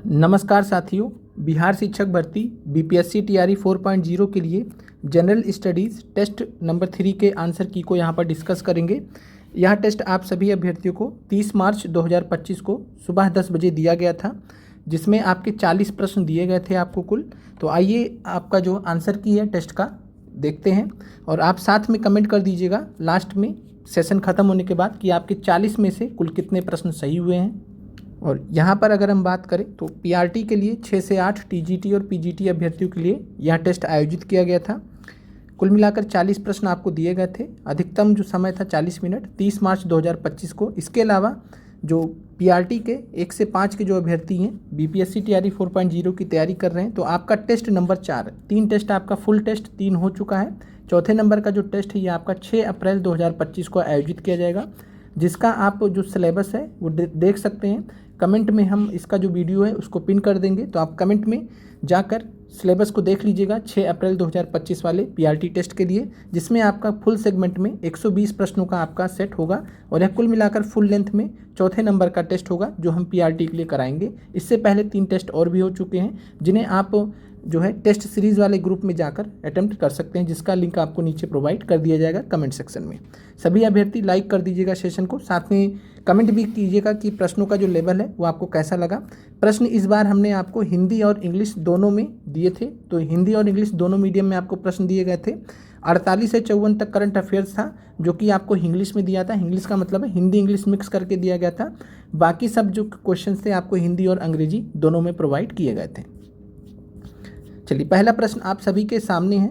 नमस्कार साथियों, बिहार शिक्षक भर्ती बीपीएससी टीआरई 4.0 के लिए जनरल स्टडीज़ टेस्ट नंबर 3 के आंसर की को यहाँ पर डिस्कस करेंगे। यह टेस्ट आप सभी अभ्यर्थियों को 30 मार्च 2025 को सुबह 10 बजे दिया गया था, जिसमें आपके 40 प्रश्न दिए गए थे आपको कुल। तो आइए आपका जो आंसर की है टेस्ट का देखते हैं, और आप साथ में कमेंट कर दीजिएगा लास्ट में सेशन ख़त्म होने के बाद कि आपके 40 में से कुल कितने प्रश्न सही हुए हैं। और यहाँ पर अगर हम बात करें तो पीआरटी के लिए 6 से 8, टीजीटी और पीजीटी अभ्यर्थियों के लिए यह टेस्ट आयोजित किया गया था। कुल मिलाकर 40 प्रश्न आपको दिए गए थे। अधिकतम जो समय था 40 मिनट, 30 मार्च 2025 को। इसके अलावा जो पीआरटी के 1 से 5 के जो अभ्यर्थी हैं बीपीएससी टीआरई 4.0 की तैयारी कर रहे हैं, तो आपका टेस्ट नंबर 4, 3 टेस्ट आपका फुल टेस्ट 3 हो चुका है। चौथे नंबर का जो टेस्ट है ये आपका 6 अप्रैल 2025 को आयोजित किया जाएगा, जिसका आप जो सिलेबस है वो देख सकते हैं। कमेंट में हम इसका जो वीडियो है उसको पिन कर देंगे, तो आप कमेंट में जाकर सिलेबस को देख लीजिएगा 6 अप्रैल 2025 वाले पीआरटी टेस्ट के लिए, जिसमें आपका फुल सेगमेंट में 120 प्रश्नों का आपका सेट होगा। और यह कुल मिलाकर फुल लेंथ में चौथे नंबर का टेस्ट होगा जो हम पीआरटी के लिए कराएंगे। इससे पहले 3 टेस्ट और भी हो चुके हैं, जिन्हें आप जो है टेस्ट सीरीज़ वाले ग्रुप में जाकर अटेम्प्ट कर सकते हैं, जिसका लिंक आपको नीचे प्रोवाइड कर दिया जाएगा कमेंट सेक्शन में। सभी अभ्यर्थी लाइक कर दीजिएगा सेशन को, साथ में कमेंट भी कीजिएगा कि प्रश्नों का जो लेवल है वो आपको कैसा लगा। प्रश्न इस बार हमने आपको हिंदी और इंग्लिश दोनों में दिए थे, तो हिंदी और इंग्लिश दोनों मीडियम में आपको प्रश्न दिए गए थे। 48 से 54 तक करंट अफेयर्स था, जो कि आपको इंग्लिश में दिया था। इंग्लिश का मतलब है हिंदी इंग्लिश मिक्स करके दिया गया था। बाकी सब जो क्वेश्चन थे आपको हिंदी और अंग्रेजी दोनों में प्रोवाइड किए गए थे। चलिए, पहला प्रश्न आप सभी के सामने है।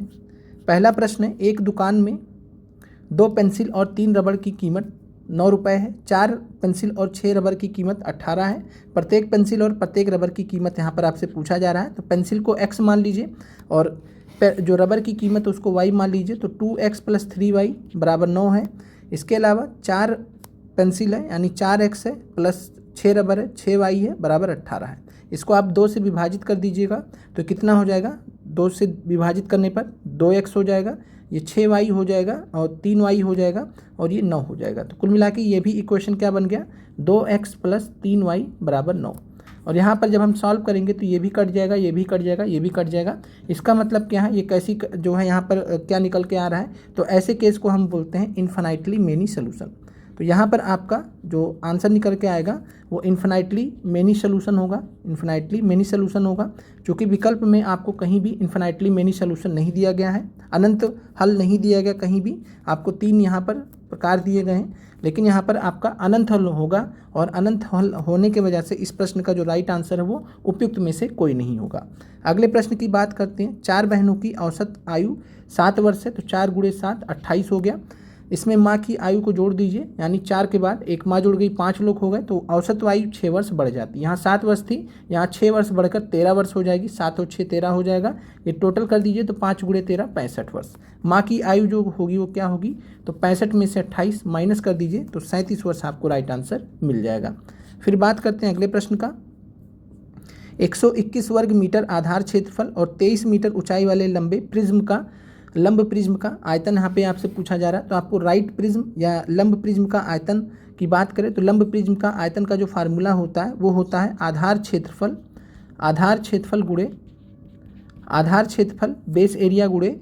पहला प्रश्न है, एक दुकान में 2 पेंसिल और 3 रबड़ की कीमत 9 रुपये है। 4 पेंसिल और 6 रबर की कीमत 18 है। प्रत्येक पेंसिल और प्रत्येक रबर की कीमत यहाँ पर आपसे पूछा जा रहा है। तो पेंसिल को x मान लीजिए और जो रबर की कीमत उसको y मान लीजिए। तो 2x + 3y = 9 है। इसके अलावा 4 पेंसिल है यानी 4x है प्लस 6 रबर है, 6y है, बराबर 18 है। इसको आप 2 से विभाजित कर दीजिएगा तो कितना हो जाएगा। 2 से विभाजित करने पर 2x हो जाएगा, ये 6y हो जाएगा और 3y हो जाएगा और ये 9 हो जाएगा। तो कुल मिला के ये भी इक्वेशन क्या बन गया, 2x + 3y = 9। और यहाँ पर जब हम सॉल्व करेंगे तो ये भी कट जाएगा, ये भी कट जाएगा, ये भी कट जाएगा। इसका मतलब क्या है, ये कैसी जो है यहाँ पर क्या निकल के आ रहा है, तो ऐसे केस को हम बोलते हैं इन्फिनाइटली मेनी सोल्यूशन। तो यहाँ पर आपका जो आंसर निकल के आएगा वो इन्फिनाइटली मेनी सोल्यूशन होगा, इन्फिनाइटली मेनी सोल्यूशन होगा, क्योंकि विकल्प में आपको कहीं भी इन्फिनाइटली मेनी सोल्यूशन नहीं दिया गया है, अनंत हल नहीं दिया गया कहीं भी। आपको 3 यहाँ पर प्रकार दिए गए हैं, लेकिन यहाँ पर आपका अनंत हल होगा, और अनंत हल होने की वजह से इस प्रश्न का जो राइट आंसर है वो उपयुक्त में से कोई नहीं होगा। अगले प्रश्न की बात करते हैं। 4 बहनों की औसत आयु 7 वर्ष है, तो 4 × 7 = 28 हो गया। इसमें माँ की आयु को जोड़ दीजिए, यानी 4 के बाद एक माँ जुड़ गई, 5 लोग हो गए, तो औसत आयु 6 वर्ष बढ़ जाती है। यहाँ 7 वर्ष थी, यहाँ 6 वर्ष बढ़कर 13 वर्ष हो जाएगी। 7 और 6 13 हो जाएगा। ये टोटल कर दीजिए तो 5 × 13 = 65 वर्ष। माँ की आयु जो होगी वो क्या होगी, तो 65 में से 28 माइनस कर दीजिए तो 37 वर्ष आपको राइट आंसर मिल जाएगा। फिर बात करते हैं अगले प्रश्न का। 121 वर्ग मीटर आधार क्षेत्रफल और 23 मीटर ऊंचाई वाले लंब प्रिज्म का आयतन यहाँ पे आपसे पूछा जा रहा है। तो आपको राइट प्रिज्म या लंब प्रिज्म का आयतन की बात करें तो लंब प्रिज्म का आयतन का जो फार्मूला होता है वो होता है आधार क्षेत्रफल बेस एरिया गुणे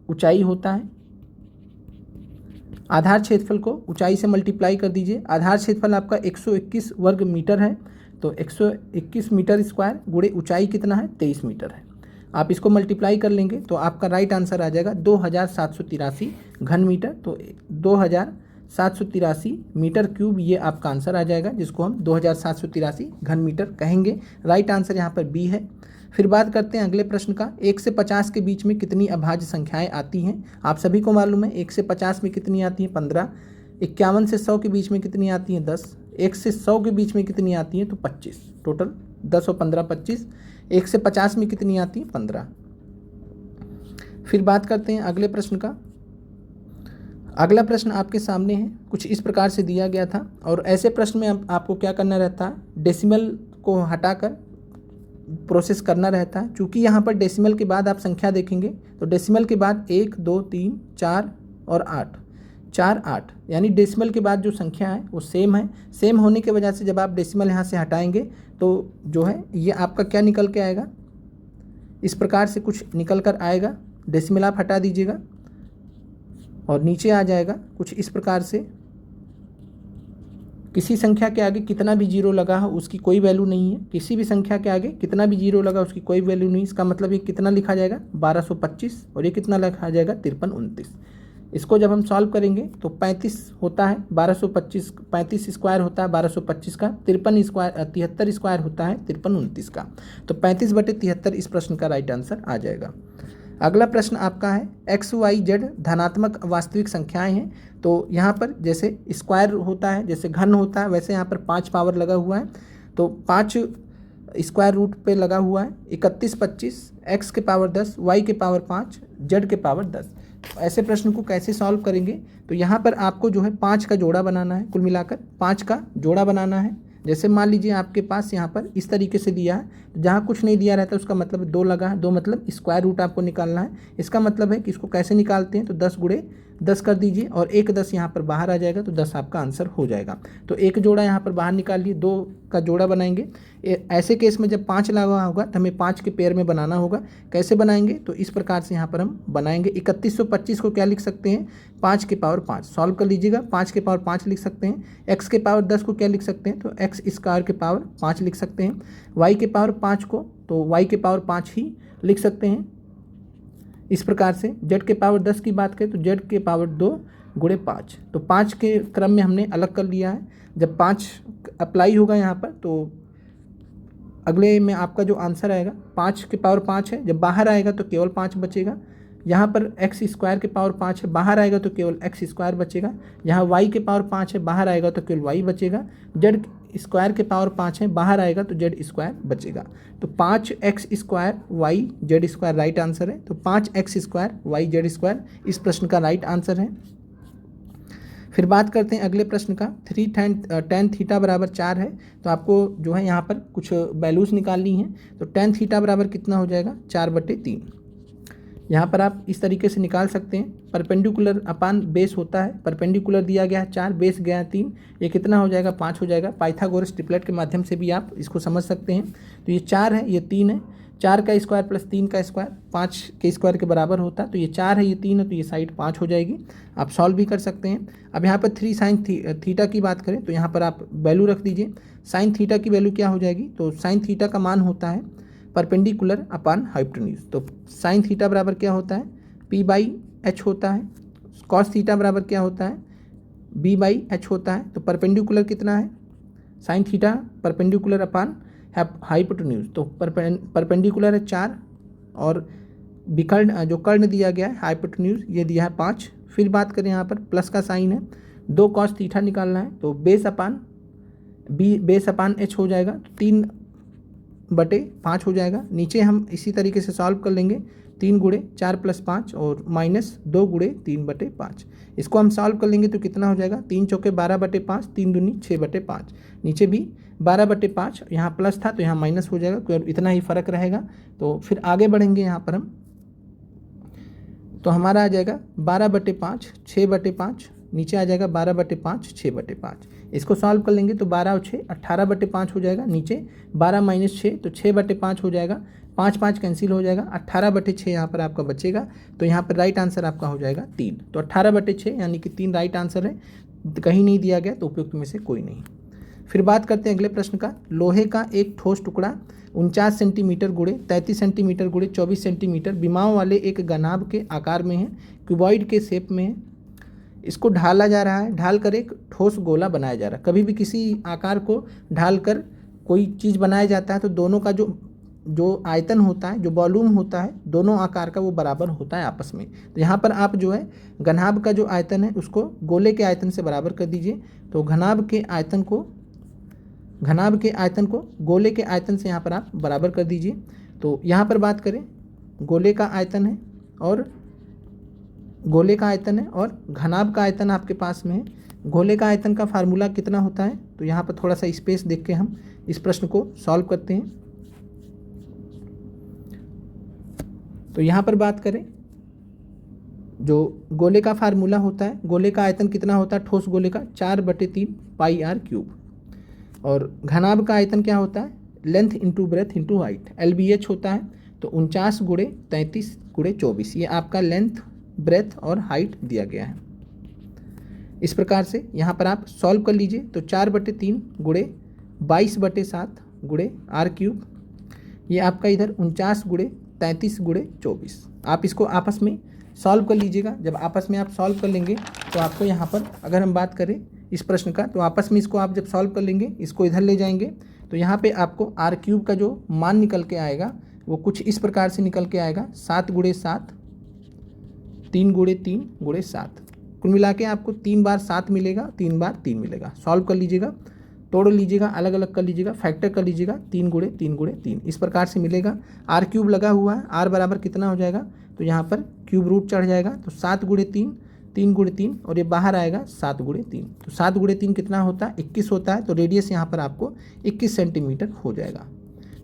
ऊंचाई होता है। आधार क्षेत्रफल को ऊंचाई से मल्टीप्लाई कर दीजिए। आधार क्षेत्रफल आपका 121 वर्ग मीटर है, तो 121 मीटर स्क्वायर गुणे ऊंचाई कितना है, 23 मीटर है। आप इसको मल्टीप्लाई कर लेंगे तो आपका राइट आंसर आ जाएगा 2783 घन मीटर। तो 2783 मीटर क्यूब ये आपका आंसर आ जाएगा, जिसको हम 2783 घन मीटर कहेंगे। राइट आंसर यहाँ पर बी है। फिर बात करते हैं अगले प्रश्न का। 1 से 50 के बीच में कितनी अभाज्य संख्याएं आती हैं। आप सभी को मालूम है 1 से 50 में कितनी आती हैं, 15। 51 से 100 के बीच में कितनी आती हैं, 10। 1 से 100 के बीच में कितनी आती हैं, तो 25। टोटल 10 और 15 25। 1 से 50 में कितनी आती है, 15। फिर बात करते हैं अगले प्रश्न का। अगला प्रश्न आपके सामने है, कुछ इस प्रकार से दिया गया था, और ऐसे प्रश्न में आपको क्या करना रहता है, डेसिमल को हटाकर प्रोसेस करना रहता है। चूँकि यहाँ पर डेसिमल के बाद आप संख्या देखेंगे तो डेसिमल के बाद 1 2 3 4 और 8, 48, यानी डेसिमल के बाद जो संख्या है वो सेम है। सेम होने की वजह से जब आप डेसिमल यहाँ से हटाएंगे तो जो है ये आपका क्या निकल के आएगा, इस प्रकार से कुछ निकल कर आएगा। डेसिमल आप हटा दीजिएगा और नीचे आ जाएगा कुछ इस प्रकार से। किसी संख्या के आगे कितना भी जीरो लगा हो उसकी कोई वैल्यू नहीं है। किसी भी संख्या के आगे कितना भी जीरो लगा उसकी कोई वैल्यू नहीं। इसका मतलब ये कितना लिखा जाएगा 1225 और ये कितना लिखा जाएगा 5329। इसको जब हम सॉल्व करेंगे तो 35 होता है 1225, 35 स्क्वायर होता है 1225 का, 73 स्क्वायर होता है 5329 का। तो 35/73 इस प्रश्न का राइट आंसर आ जाएगा। अगला प्रश्न आपका है एक्स वाई जेड धनात्मक वास्तविक संख्याएं हैं। तो यहाँ पर जैसे स्क्वायर होता है, जैसे घन होता है, वैसे यहाँ पर 5 पावर लगा हुआ है। तो 5 स्क्वायर रूट पे लगा हुआ है 31, 25, एक्स के पावर 10, वाई के पावर 5, जेड के पावर 10। ऐसे प्रश्न को कैसे सॉल्व करेंगे, तो यहाँ पर आपको जो है 5 का जोड़ा बनाना है। कुल मिलाकर 5 का जोड़ा बनाना है। जैसे मान लीजिए आपके पास यहाँ पर इस तरीके से दिया है, जहाँ कुछ नहीं दिया रहता उसका मतलब 2 लगा है। 2 मतलब स्क्वायर रूट आपको निकालना है। इसका मतलब है कि इसको कैसे निकालते हैं, तो 10 गुणे 10 कर दीजिए और एक 10 यहाँ पर बाहर आ जाएगा, तो 10 आपका आंसर हो जाएगा। तो एक जोड़ा यहाँ पर बाहर निकाल लिए, 2 का जोड़ा बनाएंगे। ऐसे केस में जब 5 लगा होगा तो हमें 5 के पेयर में बनाना होगा। कैसे बनाएंगे, तो इस प्रकार से यहाँ पर हम बनाएंगे। 3125 को क्या लिख सकते हैं, 5 के पावर 5 सॉल्व कर लीजिएगा, 5 के पावर 5 लिख सकते हैं। एक्स के पावर 10 को क्या लिख सकते हैं, तो एक्स स्क्वायर के पावर 5 लिख सकते हैं। वाई के पावर 5 को तो वाई के पावर 5 ही लिख सकते हैं। इस प्रकार से जेड के पावर 10 की बात करें तो जेड के पावर 2 गुणे 5, तो 5 के क्रम में हमने अलग कर लिया है। जब 5 अप्लाई होगा यहाँ पर तो अगले में आपका जो आंसर आएगा 5 के पावर 5 है, जब बाहर आएगा तो केवल 5 बचेगा। यहाँ पर एक्स स्क्वायर के पावर 5 है, बाहर आएगा तो केवल एक्स स्क्वायर बचेगा। यहाँ वाई के पावर 5 है, बाहर आएगा तो केवल वाई बचेगा। जेड स्क्वायर के पावर 5 है, बाहर आएगा तो जेड स्क्वायर बचेगा। तो 5 x square y z square right answer है। तो 5 x square y z square इस प्रश्न का राइट आंसर है। फिर बात करते हैं अगले प्रश्न का। 3 tan थीटा बराबर 4 है। तो आपको जो है यहाँ पर कुछ वैल्यूज़ निकालनी है। तो tan थीटा बराबर कितना हो जाएगा, 4/3। यहाँ पर आप इस तरीके से निकाल सकते हैं। परपेंडिकुलर अपान बेस होता है, परपेंडिकुलर दिया गया है 4, बेस गया है 3, ये कितना हो जाएगा 5 हो जाएगा। पाइथागोरस ट्रिपलेट के माध्यम से भी आप इसको समझ सकते हैं। तो ये 4 है, ये 3 है। 4 का स्क्वायर प्लस 3 का स्क्वायर 5 के स्क्वायर के बराबर होता है। तो ये 4 है, ये 3 है, तो ये साइड 5 हो जाएगी। आप सॉल्व भी कर सकते हैं। अब यहाँ पर 3 साइन थीटा की बात करें तो यहाँ पर आप वैल्यू रख दीजिए। साइन थीटा की वैल्यू क्या हो जाएगी, तो साइन थीटा का मान होता है परपेंडिकुलर अपान हाइपोटेन्यूज। तो साइन थीटा बराबर क्या होता है, p/h होता है। कॉस थीटा बराबर क्या होता है, b/h होता है। तो परपेंडिकुलर कितना है, साइन थीटा परपेंडिकुलर अपान हाइपोटेन्यूज। तो परपेंडिकुलर है 4 और विकर्ण जो कर्ण दिया गया है हाइपोटेन्यूज ये दिया है 5। फिर बात करें यहाँ पर प्लस का साइन है, 2 कॉस थीटा निकालना है। तो बेस अपान h हो जाएगा, तो 3/5 हो जाएगा। नीचे हम इसी तरीके से सॉल्व कर लेंगे। 3 गुणे 4 + 5 और -2 गुणे 3/5। इसको हम सॉल्व कर लेंगे तो कितना हो जाएगा, 3 चौके 12/5, 3 दूनी 6/5। नीचे भी 12/5, यहाँ प्लस था तो यहाँ माइनस हो जाएगा, क्योंकि इतना ही फर्क रहेगा। तो फिर आगे बढ़ेंगे यहाँ पर हम, तो हमारा आ जाएगा 12/5 6/5, नीचे आ जाएगा 12/5 6/5। इसको सॉल्व कर लेंगे तो 12 और 6 18/5 हो जाएगा। नीचे 12 - 6 तो 6/5 हो जाएगा। 5 5 कैंसिल हो जाएगा, 18/6 यहाँ पर आपका बचेगा। तो यहाँ पर राइट आंसर आपका हो जाएगा 3। तो 18/6 यानी कि 3 राइट आंसर है। कहीं नहीं दिया गया तो उपयुक्त में से कोई नहीं। फिर बात करते हैं अगले प्रश्न का। लोहे का एक ठोस टुकड़ा 49 सेंटीमीटर गुणे 33 सेंटीमीटर गुणे 24 सेंटीमीटर विमाओं वाले एक घनाभ के आकार में है, क्यूबॉइड के शेप में है। इसको ढाला जा रहा है, ढाल कर एक ठोस गोला बनाया जा रहा है। कभी भी किसी आकार को ढाल कर कोई चीज़ बनाया जाता है तो दोनों का जो आयतन होता है, जो वॉल्यूम होता है, दोनों आकार का वो बराबर होता है आपस में। तो यहाँ पर आप जो है घनाभ का जो आयतन है उसको गोले के आयतन से बराबर कर दीजिए। तो घनाभ के आयतन को गोले के आयतन से यहाँ पर आप बराबर कर दीजिए। तो यहाँ पर बात करें गोले का आयतन है और घनाभ का आयतन आपके पास में है। गोले का आयतन का फार्मूला कितना होता है, तो यहाँ पर थोड़ा सा स्पेस देख के हम इस प्रश्न को सॉल्व करते हैं। तो यहाँ पर बात करें जो गोले का फार्मूला होता है, गोले का आयतन कितना होता है ठोस गोले का, 4/3 पाई आर क्यूब। और घनाभ का आयतन क्या होता है, length into breadth into height, LBH होता है। तो 49 गुणे 33 गुणे 24, ये आपका लेंथ, ब्रेथ और हाइट दिया गया है। इस प्रकार से यहाँ पर आप सॉल्व कर लीजिए। तो 4/3 गुणे 22/7 गुणे आर क्यूब, ये आपका इधर 49 गुणे 33 गुणे 24। आप इसको आपस में सॉल्व कर लीजिएगा। जब आपस में आप सॉल्व कर लेंगे तो आपको यहाँ पर अगर हम बात करें इस प्रश्न का, तो आपस में इसको आप जब सॉल्व कर लेंगे, इसको इधर ले जाएंगे, तो यहाँ पे आपको आर क्यूब का जो मान निकल के आएगा वो कुछ इस प्रकार से निकल के आएगा, 7 गुणे 7, 3 गुणे 3 गुणे 7। कुल मिला के आपको 3 बार 7 मिलेगा, 3 बार 3 मिलेगा। सॉल्व कर लीजिएगा, तोड़ लीजिएगा, अलग अलग कर लीजिएगा, फैक्टर कर लीजिएगा, 3 गुणे 3 गुणे 3 इस प्रकार से मिलेगा। आर क्यूब लगा हुआ है, आर बराबर कितना हो जाएगा, तो यहाँ पर क्यूब रूट चढ़ जाएगा, तो 7 गुणे 3, 3 गुणे 3, और ये बाहर आएगा 7 गुणे 3। तो 7 गुणे 3 कितना होता है, 21 होता है। तो रेडियस यहाँ पर आपको 21 सेंटीमीटर हो जाएगा।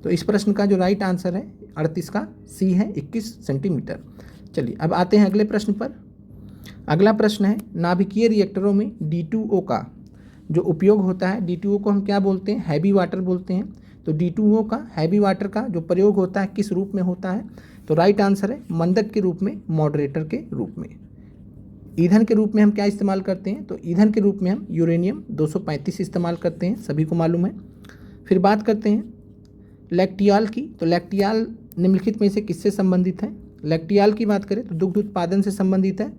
तो इस प्रश्न का जो राइट आंसर है 38 का सी है, 21 सेंटीमीटर। चलिए अब आते हैं अगले प्रश्न पर। अगला प्रश्न है, नाभिकीय रिएक्टरों में D2O का जो उपयोग होता है, D2O को हम क्या बोलते हैं, हैवी वाटर बोलते हैं। तो D2O का, हैवी वाटर का जो प्रयोग होता है किस रूप में होता है, तो राइट आंसर है मंदक के रूप में, मॉडरेटर के रूप में। ईंधन के रूप में हम क्या इस्तेमाल करते हैं, तो ईंधन के रूप में हम यूरेनियम 235 इस्तेमाल करते हैं, सभी को मालूम है। फिर बात करते हैं लैक्टियाल की। तो लैक्टियाल निम्नलिखित में से किससे संबंधित है, लैक्टियाल की बात करें तो दुग्ध उत्पादन से संबंधित है,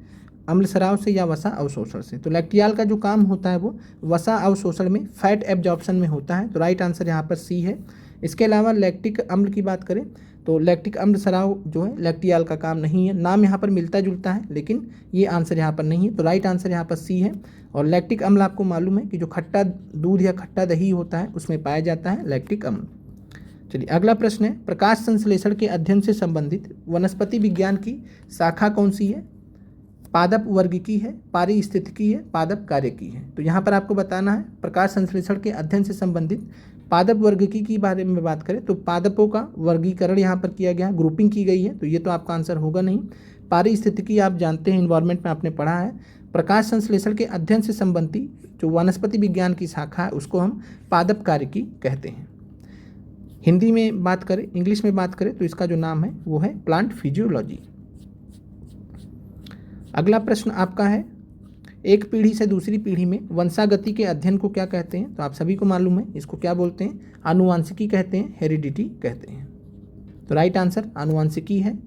अम्ल स्राव से या वसा अवशोषण से। तो लैक्टियाल का जो काम होता है वो वसा अवशोषण में, फैट एब्जॉर्प्शन में होता है। तो राइट आंसर यहाँ पर सी है। इसके अलावा लैक्टिक अम्ल की बात करें तो लैक्टिक अम्ल स्राव जो है लैक्टियाल का काम नहीं है। नाम यहाँ पर मिलता जुलता है लेकिन ये आंसर यहाँ पर नहीं है। तो राइट आंसर यहाँ पर सी है। और लैक्टिक अम्ल आपको मालूम है कि जो खट्टा दूध या खट्टा दही होता है उसमें पाया जाता है लैक्टिक अम्ल। चलिए अगला प्रश्न है, प्रकाश संश्लेषण के अध्ययन से संबंधित वनस्पति विज्ञान की शाखा कौन सी है, पादप वर्गिकी है, पारिस्थितिकी है, पादप कार्यकी है। तो यहाँ पर आपको बताना है प्रकाश संश्लेषण के अध्ययन से संबंधित पादप वर्गिकी के बारे में बात करें तो पादपों का वर्गीकरण यहाँ पर किया गया, ग्रुपिंग की गई है, तो ये तो आपका आंसर होगा नहीं। पारिस्थितिकी आप जानते हैं, इन्वायरमेंट में आपने पढ़ा है। प्रकाश संश्लेषण के अध्ययन से संबंधित जो वनस्पति विज्ञान की शाखा है उसको हम पादप कार्यकी कहते हैं। हिंदी में बात करें, इंग्लिश में बात करें तो इसका जो नाम है वो है प्लांट फिजियोलॉजी। अगला प्रश्न आपका है, एक पीढ़ी से दूसरी पीढ़ी में वंशागति के अध्ययन को क्या कहते हैं, तो आप सभी को मालूम है इसको क्या बोलते हैं, आनुवांशिकी कहते हैं, हेरिडिटी कहते हैं। तो राइट आंसर आनुवांशिकी है।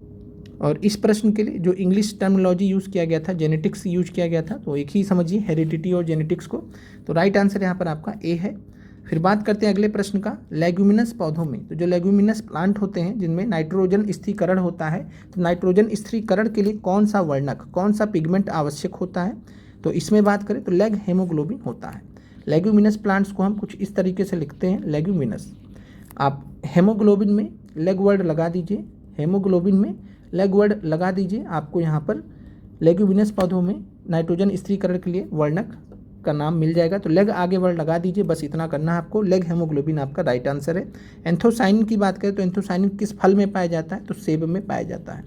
और इस प्रश्न के लिए जो इंग्लिश टर्मिनोलॉजी यूज़ किया गया था, जेनेटिक्स यूज किया गया था, तो एक ही समझिए हेरिडिटी और जेनेटिक्स को। तो राइट आंसर यहाँ पर आपका ए है। फिर बात करते हैं अगले प्रश्न का, लेग्यूमिनस पौधों में, तो जो लेग्यूमिनस प्लांट होते हैं जिनमें नाइट्रोजन स्थिरीकरण होता है, तो नाइट्रोजन स्थिरीकरण के लिए कौन सा वर्णक, कौन सा पिगमेंट आवश्यक होता है, तो इसमें बात करें तो लेग हेमोग्लोबिन होता है। लेग्यूमिनस प्लांट्स को हम कुछ इस तरीके से लिखते हैं, लेग्यूमिनस। आप हेमोग्लोबिन में लेग वर्ड लगा दीजिए, हेमोग्लोबिन में लेग वर्ड लगा दीजिए, आपको यहाँ पर लेग्यूमिनस पौधों में नाइट्रोजन स्थिरीकरण के लिए वर्णक का नाम मिल जाएगा। तो लेग आगे वर्ड लगा दीजिए, बस इतना करना है आपको। लेग हेमोग्लोबिन आपका राइट आंसर है। एंथोसाइनिन की बात करें तो एंथोसाइनिन किस फल में पाया जाता है, तो सेब में पाया जाता है।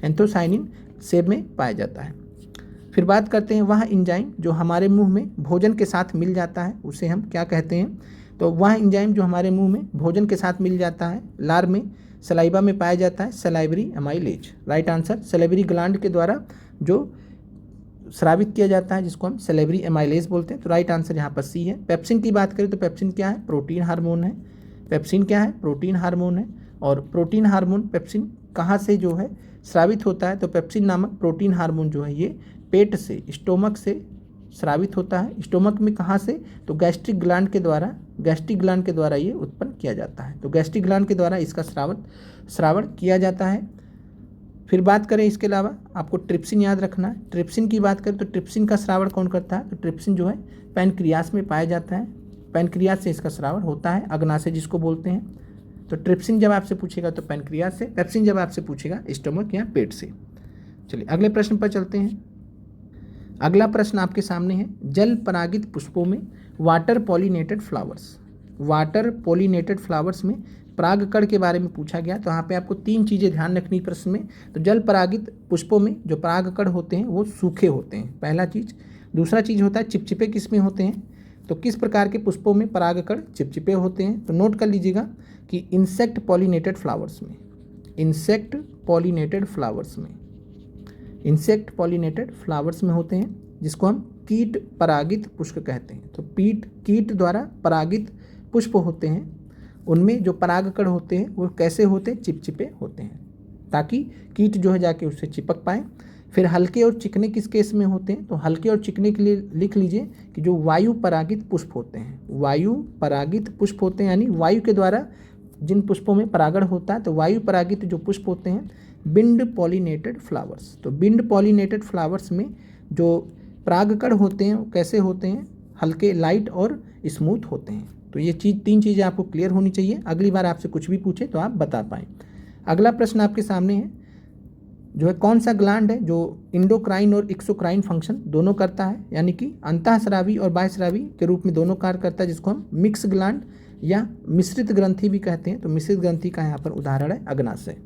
एंथोसाइनिन सेब में पाया जाता है। फिर बात करते हैं वह एंजाइम जो हमारे मुंह में भोजन के साथ मिल जाता है उसे हम क्या कहते हैं, तो वह एंजाइम जो हमारे मुंह में भोजन के साथ मिल जाता है, लार में, सलाइवा में पाया जाता है, salivary amylase. Right answer salivary gland के द्वारा जो स्रावित किया जाता है जिसको हम सलेवरी एमाइलेज बोलते हैं। तो राइट आंसर यहाँ पर सी है। पेप्सिन की बात करें तो पेप्सिन क्या है, प्रोटीन हार्मोन है। पेप्सिन क्या है, प्रोटीन हार्मोन है। और प्रोटीन हार्मोन पेप्सिन कहाँ से जो है स्रावित होता है, तो पेप्सिन नामक प्रोटीन हार्मोन जो है ये पेट से, स्टोमक से स्रावित होता है। स्टोमक में कहाँ से, तो गैस्ट्रिक ग्लैंड के द्वारा, गैस्ट्रिक ग्लैंड के द्वारा ये उत्पन्न किया जाता है। तो गैस्ट्रिक ग्लैंड के द्वारा इसका श्रावण किया जाता है। फिर बात करें इसके अलावा आपको ट्रिप्सिन याद रखना है। ट्रिप्सिन की बात करें तो ट्रिप्सिन का श्रावण कौन करता है, तो ट्रिप्सिन जो है पैनक्रियास में पाया जाता है। पैनक्रियास से इसका श्रावण होता है, अग्नाशय जिसको बोलते हैं। तो ट्रिप्सिन जब आपसे पूछेगा तो पैनक्रियास से, पेप्सिन जब आपसे पूछेगा स्टोमक या पेट से। चलिए अगले प्रश्न पर चलते हैं। अगला प्रश्न आपके सामने है, जल परागित पुष्पों में water pollinated flowers, water pollinated flowers में परागकण के बारे में पूछा गया, तो यहाँ पे आपको 3 चीज़ें ध्यान रखनी प्रश्न में। तो जल परागित पुष्पों में जो परागकण होते हैं वो सूखे होते हैं, पहला चीज़। दूसरा चीज़ होता है चिपचिपे किसमें होते हैं, तो किस प्रकार के पुष्पों में परागकण चिपचिपे होते हैं, तो नोट कर लीजिएगा कि इंसेक्ट पॉलिनेटेड फ्लावर्स में, इंसेक्ट पॉलिनेटेड फ्लावर्स में, इंसेक्ट पॉलिनेटेड फ्लावर्स में होते हैं, जिसको हम कीट परागित पुष्प कहते हैं। तो कीट द्वारा परागित पुष्प होते हैं, उनमें जो परागकण होते हैं वो कैसे होते हैं, चिपचिपे होते हैं, ताकि कीट जो है जाके उससे चिपक पाए। फिर हल्के और चिकने किस केस में होते हैं, तो हल्के और चिकने के लिए लिख लीजिए कि जो वायु परागित पुष्प होते हैं, वायु परागित पुष्प होते हैं, यानी वायु के द्वारा जिन पुष्पों में परागण होता है, तो वायु परागित जो पुष्प होते हैं विंड पॉलिनेटेड फ्लावर्स। तो विंड पॉलिनेटेड फ्लावर्स में जो परागकण होते हैं वो कैसे होते हैं, हल्के, लाइट और स्मूथ होते हैं। तो ये 3 चीज़ें आपको क्लियर होनी चाहिए, अगली बार आपसे कुछ भी पूछे तो आप बता पाएँ। अगला प्रश्न आपके सामने है, जो है कौन सा ग्लैंड है जो इंडोक्राइन और एक्सोक्राइन फंक्शन दोनों करता है, यानी कि अंतःस्रावी और बाह्यस्रावी के रूप में दोनों कार्य करता है, जिसको हम मिक्स ग्लैंड या मिश्रित ग्रंथि भी कहते हैं। तो मिश्रित ग्रंथि का यहाँ पर उदाहरण है अग्नाशय।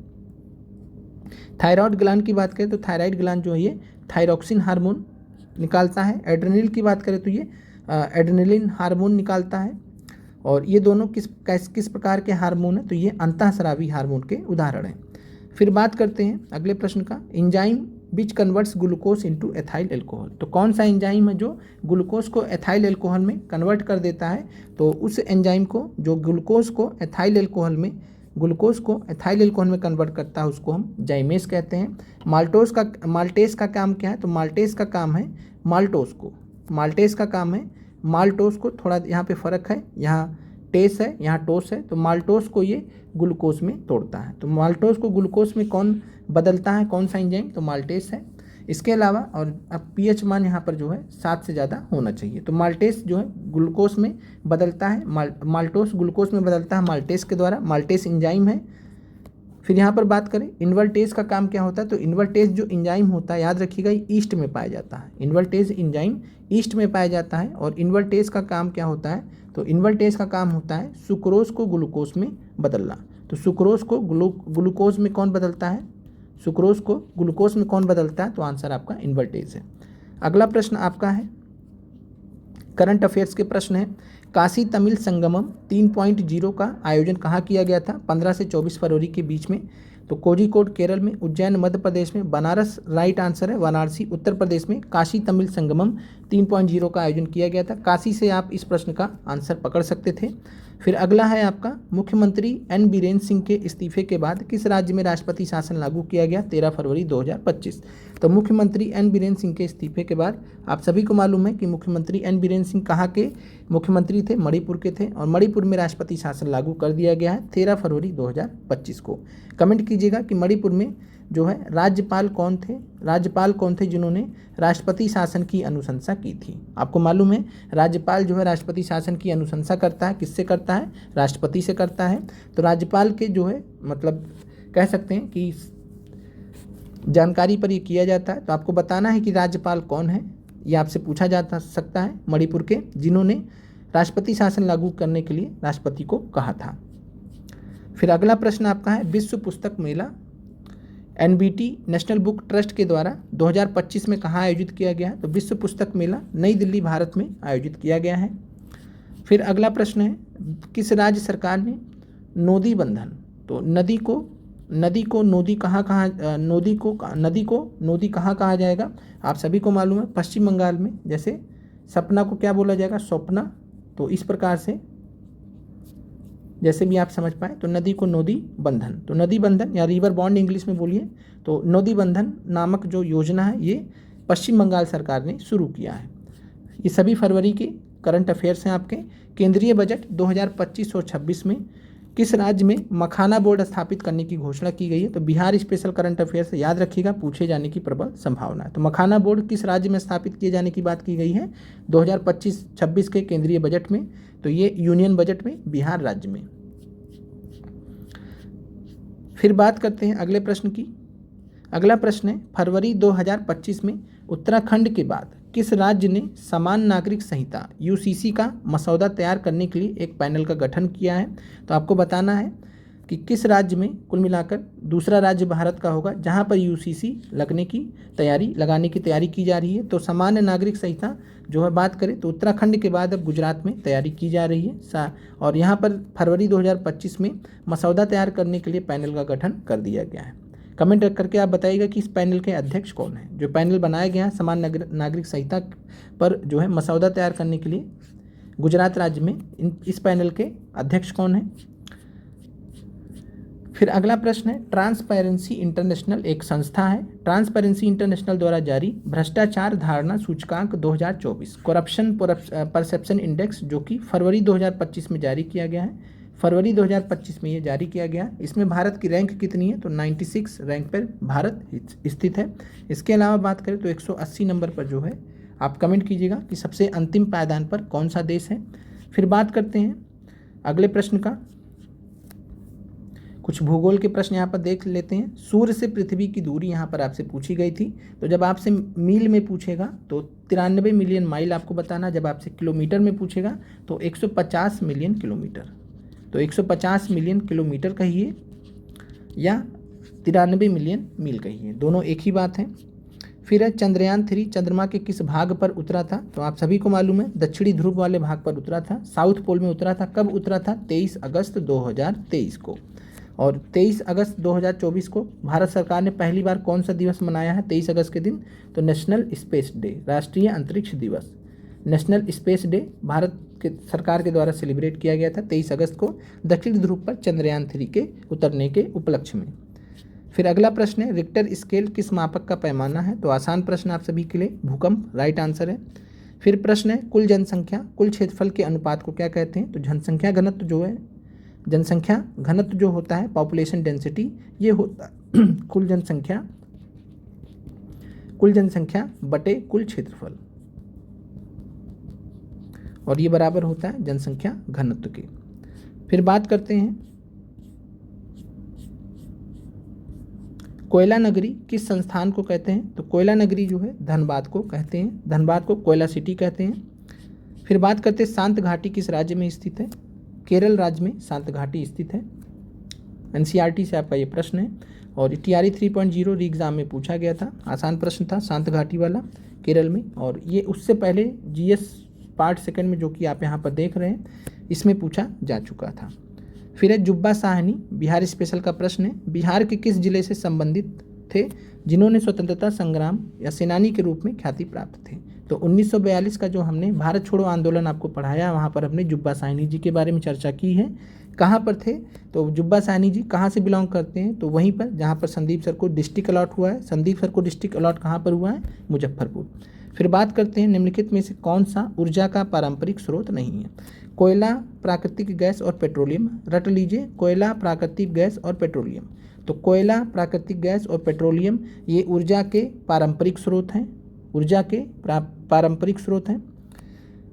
थायराइड ग्लैंड की बात करें तो थायराइड ग्लैंड जो है ये थायरोक्सिन हार्मोन निकालता है। एड्रेनल की बात करें तो ये एड्रेनलिन हार्मोन निकालता है। और ये दोनों किस प्रकार के हार्मोन हैं, तो ये अंतःस्रावी हार्मोन के उदाहरण हैं। फिर बात करते हैं अगले प्रश्न का, enzyme which converts glucose into ethyl alcohol. तो कौन सा एंजाइम है जो ग्लूकोज को एथाइल एल्कोहल में कन्वर्ट कर देता है, तो उस एंजाइम को जो ग्लूकोज को एथाइल एल्कोहल में कन्वर्ट करता है उसको हम जाइमेस कहते हैं। माल्टेस का काम क्या है, तो माल्टेस का काम है माल्टोस को थोड़ा यहाँ पे फ़र्क है, यहाँ टेस है, यहाँ टोस है, तो माल्टोस को ये ग्लूकोज में तोड़ता है। तो माल्टोस को ग्लूकोज में कौन बदलता है, कौन सा एंजाइम, तो माल्टेस है। इसके अलावा और अब पीएच मान यहाँ पर जो है 7 से ज़्यादा होना चाहिए। तो माल्टेस जो है ग्लूकोज में बदलता है, माल्टोस ग्लूकोज में बदलता है माल्टेस के द्वारा, माल्टेस एंजाइम है। फिर यहाँ पर बात करें इन्वर्टेज का काम क्या होता है, तो इन्वर्टेज जो एंजाइम होता है, याद रखिएगा, ईस्ट में पाया जाता है। इन्वर्टेज एंजाइम ईस्ट में पाया जाता है। और इन्वर्टेज का काम क्या होता है, तो इन्वर्टेज का काम होता है सुक्रोज को ग्लूकोज में बदलना। तो सुक्रोज को ग्लूकोज में कौन बदलता है, सुक्रोज को ग्लूकोज में कौन बदलता है, तो आंसर आपका इन्वर्टेज है। अगला प्रश्न आपका है करंट अफेयर्स के प्रश्न है, काशी तमिल संगमम 3.0 का आयोजन कहाँ किया गया था, 15 से 24 फरवरी के बीच में। तो कोझिकोड केरल में, उज्जैन मध्य प्रदेश में, बनारस राइट आंसर है, वाराणसी उत्तर प्रदेश में काशी तमिल संगमम 3.0 का आयोजन किया गया था। काशी से आप इस प्रश्न का आंसर पकड़ सकते थे। फिर अगला है आपका, मुख्यमंत्री एन बीरेन सिंह के इस्तीफे के बाद किस राज्य में राष्ट्रपति शासन लागू किया गया, 13 फरवरी 2025। तो मुख्यमंत्री एन बीरेन सिंह के इस्तीफे के बाद आप सभी को मालूम है कि मुख्यमंत्री एन बीरेन सिंह कहाँ के मुख्यमंत्री थे, मणिपुर के थे, और मणिपुर में राष्ट्रपति शासन लागू कर दिया गया है 13 फरवरी 2025 को। कमेंट कीजिएगा कि मणिपुर में जो है राज्यपाल कौन थे जिन्होंने राष्ट्रपति शासन की अनुशंसा की थी। आपको मालूम है राज्यपाल जो है राष्ट्रपति शासन की अनुशंसा करता है, किससे करता है, राष्ट्रपति से करता है। तो राज्यपाल के जो है मतलब कह सकते हैं कि जानकारी पर ये किया जाता है। तो आपको बताना है कि राज्यपाल कौन है, ये आपसे पूछा जा सकता है, मणिपुर के, जिन्होंने राष्ट्रपति शासन लागू करने के लिए राष्ट्रपति को कहा था। फिर अगला प्रश्न आपका है, विश्व पुस्तक मेला NBT नेशनल बुक ट्रस्ट के द्वारा 2025 में कहाँ आयोजित किया गया है, तो विश्व पुस्तक मेला नई दिल्ली भारत में आयोजित किया गया है। फिर अगला प्रश्न है, किस राज्य सरकार ने नोदी बंधन, तो नदी को नोदी कहाँ कहा जाएगा, आप सभी को मालूम है पश्चिम बंगाल में, जैसे सपना को क्या बोला जाएगा, स्वप्ना। तो इस प्रकार से जैसे भी आप समझ पाए, तो नदी को नोदी बंधन, तो नदी बंधन या रिवर बॉन्ड इंग्लिश में बोलिए, तो नोदी बंधन नामक जो योजना है ये पश्चिम बंगाल सरकार ने शुरू किया है। ये सभी फरवरी के करंट अफेयर्स हैं आपके। केंद्रीय बजट 2025 और 26 में किस राज्य में मखाना बोर्ड स्थापित करने की घोषणा की गई है, तो बिहार स्पेशल करंट अफेयर्स याद रखिएगा, पूछे जाने की प्रबल संभावना है। तो मखाना बोर्ड किस राज्य में स्थापित किए जाने की बात की गई है 2025-26 के केंद्रीय बजट में, तो ये यूनियन बजट में बिहार राज्य में। फिर बात करते हैं अगले प्रश्न की। अगला प्रश्न है, फरवरी 2025 में उत्तराखंड के बाद किस राज्य ने समान नागरिक संहिता UCC का मसौदा तैयार करने के लिए एक पैनल का गठन किया है, तो आपको बताना है कि किस राज्य में कुल मिलाकर दूसरा राज्य भारत का होगा जहां पर यूसीसी लगाने की तैयारी की जा रही है। तो सामान्य नागरिक संहिता जो है बात करें तो उत्तराखंड के बाद अब गुजरात में तैयारी की जा रही है और यहाँ पर फरवरी 2025 में मसौदा तैयार करने के लिए पैनल का गठन कर दिया गया है। कमेंट करके आप बताइएगा कि इस पैनल के अध्यक्ष कौन है। जो पैनल बनाया गया है सामान्य नागरिक संहिता पर जो है मसौदा तैयार करने के लिए गुजरात राज्य में, इस पैनल के अध्यक्ष कौन है। फिर अगला प्रश्न है, ट्रांसपेरेंसी इंटरनेशनल एक संस्था है। ट्रांसपेरेंसी इंटरनेशनल द्वारा जारी भ्रष्टाचार धारणा सूचकांक 2024 करप्शन परसेप्शन इंडेक्स जो कि फरवरी 2025 में जारी किया गया है। फरवरी 2025 में ये जारी किया गया। इसमें भारत की रैंक कितनी है तो 96 रैंक पर भारत स्थित है। इसके अलावा बात करें तो 180 नंबर पर जो है आप कमेंट कीजिएगा कि सबसे अंतिम पायदान पर कौन सा देश है। फिर बात करते हैं अगले प्रश्न का। कुछ भूगोल के प्रश्न यहाँ पर देख लेते हैं। सूर्य से पृथ्वी की दूरी यहाँ पर आपसे पूछी गई थी। तो जब आपसे मील में पूछेगा तो 93 मिलियन माइल आपको बताना। जब आपसे किलोमीटर में पूछेगा तो 150 मिलियन किलोमीटर। तो 150 मिलियन किलोमीटर कहिए या 93 मिलियन मील कहिए, दोनों एक ही बात है। फिर है चंद्रयान 3 चंद्रमा के किस भाग पर उतरा था। तो आप सभी को मालूम है दक्षिणी ध्रुव वाले भाग पर उतरा था, साउथ पोल में उतरा था। कब उतरा था? 23 अगस्त 2023 को। और 23 अगस्त 2024 को भारत सरकार ने पहली बार कौन सा दिवस मनाया है 23 अगस्त के दिन? तो नेशनल स्पेस डे, राष्ट्रीय अंतरिक्ष दिवस। नेशनल स्पेस डे भारत के सरकार के द्वारा सेलिब्रेट किया गया था 23 अगस्त को दक्षिण ध्रुव पर चंद्रयान 3 के उतरने के उपलक्ष्य में। फिर अगला प्रश्न है, रिक्टर स्केल किस मापक का पैमाना है? तो आसान प्रश्न आप सभी के लिए, भूकंप राइट आंसर है। फिर प्रश्न है, कुल जनसंख्या कुल क्षेत्रफल के अनुपात को क्या कहते हैं? तो जनसंख्या घनत्व जो है, जनसंख्या घनत्व जो होता है पॉपुलेशन डेंसिटी, ये होता कुल जनसंख्या बटे कुल क्षेत्रफल, और ये बराबर होता है जनसंख्या घनत्व के। फिर बात करते हैं कोयला नगरी किस संस्थान को कहते हैं? तो कोयला नगरी जो है धनबाद को कहते हैं, धनबाद को कोयला सिटी कहते हैं। फिर बात करते हैं शांत घाटी किस राज्य में स्थित है? केरल राज्य में शांत घाटी स्थित है। एनसीईआरटी से आपका ये प्रश्न है और टीआरई 3.0 री एग्जाम में पूछा गया था। आसान प्रश्न था शांत घाटी वाला, केरल में। और ये उससे पहले जीएस पार्ट सेकंड में जो कि आप यहाँ पर देख रहे हैं इसमें पूछा जा चुका था। फिर है जुब्बा साहनी बिहार स्पेशल का प्रश्न है, बिहार के किस जिले से संबंधित थे जिन्होंने स्वतंत्रता संग्राम या सेनानी के रूप में ख्याति प्राप्त थे? तो 1942 का जो हमने भारत छोड़ो आंदोलन आपको पढ़ाया, वहाँ पर हमने जुब्बा साहनी जी के बारे में चर्चा की है। कहाँ पर थे? तो जुब्बा साहनी जी कहाँ से बिलोंग करते हैं? तो वहीं पर जहाँ पर संदीप सर को डिस्ट्रिक्ट अलॉट हुआ है। संदीप सर को डिस्ट्रिक्ट अलॉट कहाँ पर हुआ है? मुजफ्फरपुर। फिर बात करते हैं निम्नलिखित में से कौन सा ऊर्जा का पारंपरिक स्रोत नहीं है? कोयला, प्राकृतिक गैस और पेट्रोलियम। रट लीजिए, कोयला, प्राकृतिक गैस और पेट्रोलियम। तो कोयला, प्राकृतिक गैस और पेट्रोलियम ये ऊर्जा के पारंपरिक स्रोत हैं, ऊर्जा के पारंपरिक स्रोत हैं।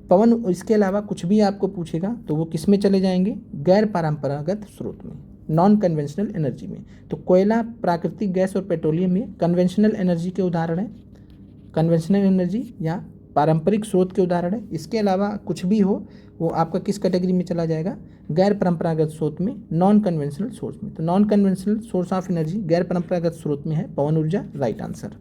पवन, इसके अलावा कुछ भी आपको पूछेगा तो वो किस में चले जाएंगे? गैर परंपरागत स्रोत में, नॉन कन्वेंशनल एनर्जी में। तो कोयला, प्राकृतिक गैस और पेट्रोलियम ये कन्वेंशनल एनर्जी के उदाहरण हैं, कन्वेंशनल एनर्जी या पारंपरिक स्रोत के उदाहरण है। इसके अलावा कुछ भी हो वो आपका किस कैटेगरी में चला जाएगा? गैर परंपरागत स्रोत में, नॉन कन्वेंशनल सोर्स में। तो non conventional source of energy गैर परंपरागत स्रोत में है पवन ऊर्जा, राइट आंसर।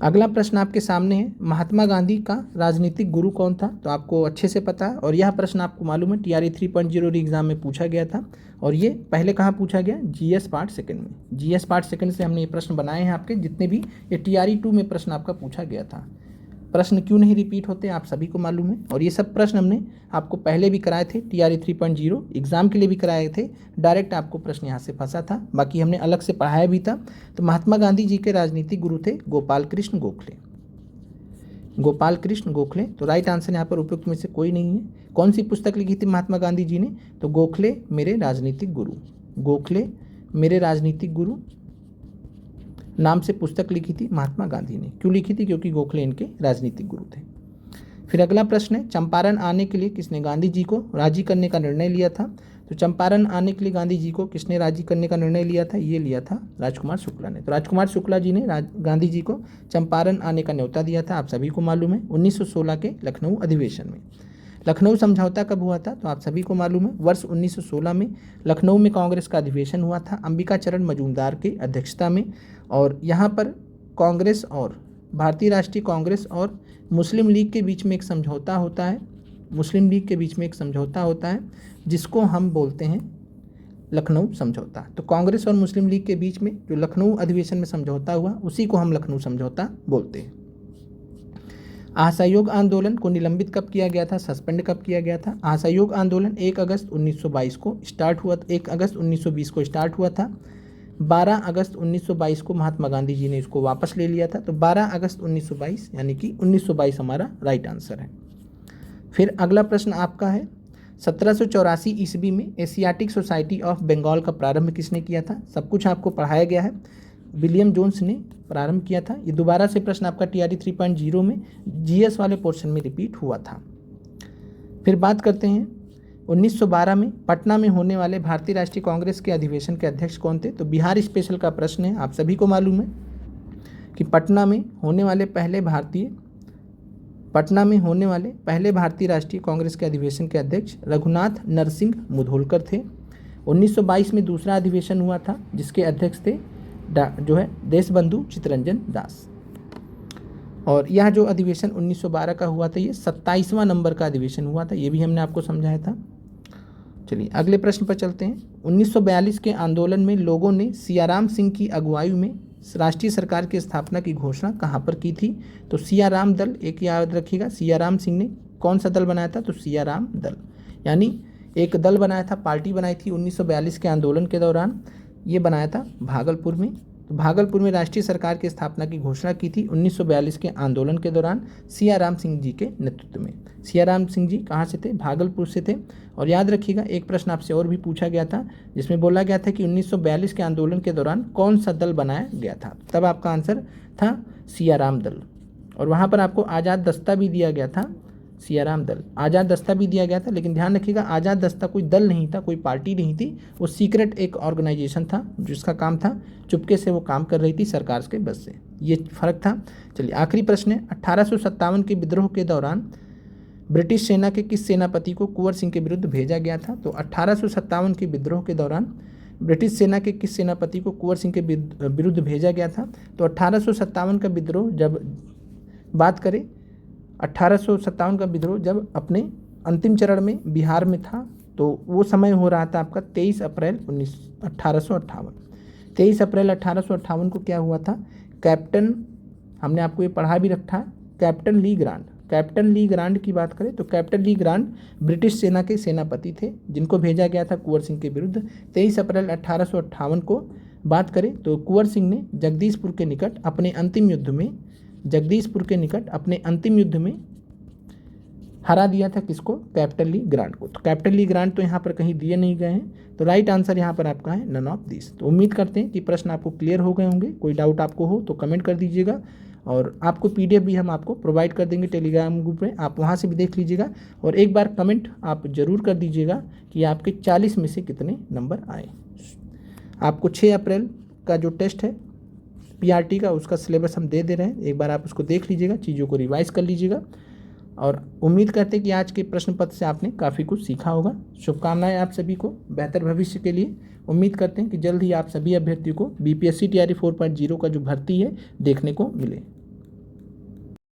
अगला प्रश्न आपके सामने है, महात्मा गांधी का राजनीतिक गुरु कौन था? तो आपको अच्छे से पता है और यह प्रश्न आपको मालूम है टीआरई 3.0 एग्जाम में पूछा गया था। और ये पहले कहाँ पूछा गया? जीएस पार्ट सेकंड में। जीएस पार्ट सेकंड से हमने ये प्रश्न बनाए हैं आपके जितने भी, ये टीआरई 2 में प्रश्न आपका पूछा गया था। प्रश्न क्यों नहीं रिपीट होते आप सभी को मालूम है। और ये सब प्रश्न हमने आपको पहले भी कराए थे, टीआरई 3.0 एग्जाम के लिए भी कराए थे। डायरेक्ट आपको प्रश्न यहाँ से फंसा था, बाकी हमने अलग से पढ़ाया भी था। तो महात्मा गांधी जी के राजनीतिक गुरु थे गोपाल कृष्ण गोखले, गोपाल कृष्ण गोखले। तो राइट आंसर यहाँ पर उपयुक्त में से कोई नहीं है। कौन सी पुस्तक लिखी थी महात्मा गांधी जी ने? तो गोखले मेरे राजनीतिक गुरु, गोखले मेरे राजनीतिक गुरु नाम से पुस्तक लिखी थी महात्मा गांधी ने। क्यों लिखी थी? क्योंकि गोखले इनके राजनीतिक गुरु थे। फिर अगला प्रश्न है, चंपारण आने के लिए किसने गांधी जी को राजी करने का निर्णय लिया था? तो चंपारण आने के लिए गांधी जी को किसने राजी करने का निर्णय लिया था? ये लिया था राजकुमार शुक्ला ने। तो राजकुमार शुक्ला जी ने गांधी जी को चंपारण आने का न्योता दिया था, आप सभी को मालूम है, 1916 के लखनऊ अधिवेशन में। लखनऊ समझौता कब हुआ था? तो आप सभी को मालूम है, वर्ष 1916 में लखनऊ में कांग्रेस का अधिवेशन हुआ था अंबिका चरण मजूमदार की अध्यक्षता में। और यहाँ पर कांग्रेस और भारतीय राष्ट्रीय कांग्रेस और मुस्लिम लीग के बीच में एक समझौता होता है, मुस्लिम लीग के बीच में एक समझौता होता है जिसको हम बोलते हैं लखनऊ समझौता। तो कांग्रेस और मुस्लिम लीग के बीच में जो लखनऊ अधिवेशन में समझौता हुआ उसी को हम लखनऊ समझौता बोलते हैं। असहयोग आंदोलन को निलंबित कब किया गया था, सस्पेंड कब किया गया था? असहयोग आंदोलन 1 अगस्त 1922 को स्टार्ट हुआ, 1 अगस्त 1920 को स्टार्ट हुआ था। 12 अगस्त 1922 को महात्मा गांधी जी ने इसको वापस ले लिया था। तो 12 अगस्त 1922 यानी कि 1922 हमारा राइट आंसर है। फिर अगला प्रश्न आपका है, 1784 ईस्वी में एशियाटिक सोसाइटी ऑफ बंगाल का प्रारंभ किसने किया था? सब कुछ आपको पढ़ाया गया है, विलियम जोन्स ने प्रारंभ किया था। ये दोबारा से प्रश्न आपका TRE 3.0 में GS वाले पोर्शन में रिपीट हुआ था। फिर बात करते हैं 1912 में पटना में होने वाले भारतीय राष्ट्रीय कांग्रेस के अधिवेशन के अध्यक्ष कौन थे? तो बिहार स्पेशल का प्रश्न है, आप सभी को मालूम है कि पटना में होने वाले पहले भारतीय राष्ट्रीय कांग्रेस के अधिवेशन के अध्यक्ष रघुनाथ नरसिंह मुधोलकर थे। 1922 में दूसरा अधिवेशन हुआ था जिसके अध्यक्ष थे जो है देशबंधु चित्तरंजन दास। और यह जो अधिवेशन 1912 का हुआ था ये 27वां नंबर का अधिवेशन हुआ था, ये भी हमने आपको समझाया था। चलिए अगले प्रश्न पर चलते हैं। 1942 के आंदोलन में लोगों ने सियाराम सिंह की अगुवाई में राष्ट्रीय सरकार की स्थापना की घोषणा कहाँ पर की थी? तो सियाराम दल, एक याद रखिएगा, सियाराम सिंह ने कौन सा दल बनाया था? तो सियाराम दल, यानी एक दल बनाया था, पार्टी बनाई थी 1942 के आंदोलन के दौरान। ये बनाया था भागलपुर में। तो भागलपुर में राष्ट्रीय सरकार की स्थापना की घोषणा की थी 1942 के आंदोलन के दौरान सियाराम सिंह जी के नेतृत्व में। सियाराम सिंह जी कहाँ से थे? भागलपुर से थे। और याद रखिएगा एक प्रश्न आपसे और भी पूछा गया था जिसमें बोला गया था कि 1942 के आंदोलन के दौरान कौन सा दल बनाया गया था? तब आपका आंसर था सियाराम दल। और वहाँ पर आपको आज़ाद दस्ता भी दिया गया था, सियाराम दल, आज़ाद दस्ता भी दिया गया था। लेकिन ध्यान रखिएगा आज़ाद दस्ता कोई दल नहीं था, कोई पार्टी नहीं थी, वो सीक्रेट एक ऑर्गेनाइजेशन था जिसका काम था चुपके से वो काम कर रही थी सरकार के बस से, ये फ़र्क था। चलिए आखिरी प्रश्न है, 1857 के विद्रोह के दौरान ब्रिटिश सेना के किस सेनापति को कुंवर सिंह के विरुद्ध भेजा गया था? तो 1857 के विद्रोह के दौरान ब्रिटिश सेना के किस सेनापति को कुंवर सिंह के विरुद्ध भेजा गया था? तो 1857 का विद्रोह जब बात करें 1857 का विद्रोह जब अपने अंतिम चरण में बिहार में था, तो वो समय हो रहा था आपका 23 अप्रैल 1858। 23 अप्रैल 1858 को क्या हुआ था? कैप्टन, हमने आपको ये पढ़ा भी रखा है, कैप्टन ली ग्रांट। कैप्टन ली ग्रांट की बात करें तो कैप्टन ली ग्रांट ब्रिटिश सेना के सेनापति थे जिनको भेजा गया था कुंवर सिंह के विरुद्ध। 23 अप्रैल 1858 को बात करें तो कुंवर सिंह ने जगदीशपुर के निकट अपने अंतिम युद्ध में हरा दिया था किसको? कैप्टन ली ग्रांट को। तो कैप्टन ली ग्रांट तो यहाँ पर कहीं दिए नहीं गए हैं, तो राइट आंसर यहाँ पर आपका है नन ऑफ दिस। तो उम्मीद करते हैं कि प्रश्न आपको क्लियर हो गए होंगे। कोई डाउट आपको हो तो कमेंट कर दीजिएगा, और आपको PDF भी हम आपको प्रोवाइड कर देंगे टेलीग्राम ग्रुप में, आप वहाँ से भी देख लीजिएगा। और एक बार कमेंट आप ज़रूर कर दीजिएगा कि आपके 40 में से कितने नंबर आए। आपको 6 अप्रैल का जो टेस्ट है PRT का, उसका सिलेबस हम दे रहे हैं, एक बार आप उसको देख लीजिएगा, चीज़ों को रिवाइज कर लीजिएगा। और उम्मीद करते हैं कि आज के प्रश्न पत्र से आपने काफ़ी कुछ सीखा होगा। शुभकामनाएं आप सभी को बेहतर भविष्य के लिए। उम्मीद करते हैं कि जल्द ही आप सभी अभ्यर्थियों को BPSC TRE 4.0 का जो भर्ती है देखने को मिले।